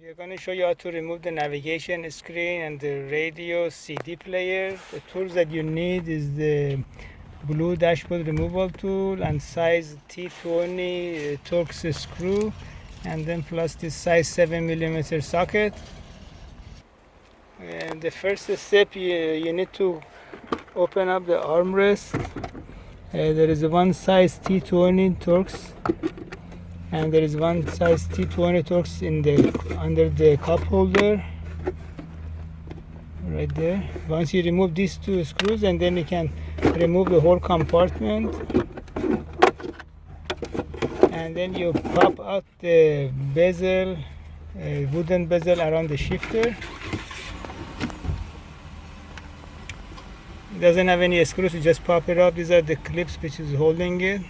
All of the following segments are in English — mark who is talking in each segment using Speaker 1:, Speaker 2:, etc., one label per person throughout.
Speaker 1: We are going to show you how to remove the navigation screen and the radio CD player. The tools that you need is the blue dashboard removal tool and size T20 Torx screw, and then plus this size 7mm socket. And the first step, you need to open up the armrest. There is one size T20 Torx, and there is one size T20 Torx in the under the cup holder right there. Once you remove these two screws, and then you can remove the whole compartment, and then you pop out the bezel, wooden bezel around the shifter. It doesn't have any screws, you just pop it up. These are the clips which is holding it.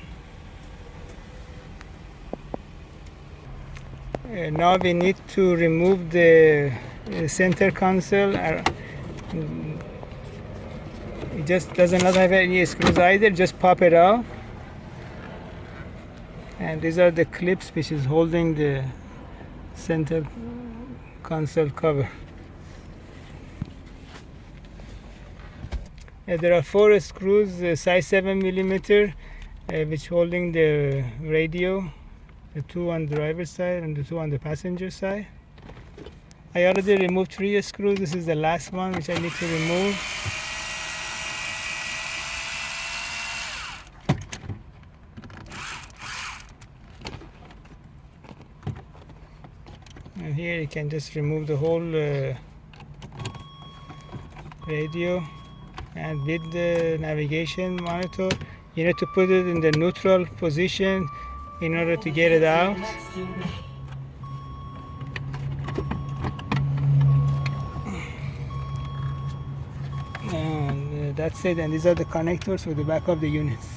Speaker 1: Now we need to remove the center console. It just doesn't have any screws either, just pop it out. And these are the clips which is holding the center console cover. There are 4 screws, size 7mm, which holding the radio, the 2 on the driver's side and the 2 on the passenger side. I already removed 3 screws. This is the last one which I need to remove. And here you can just remove the whole radio. And with the navigation monitor, you need to put it in the neutral position in order to get it out. And that's it. And these are the connectors for the back of the units.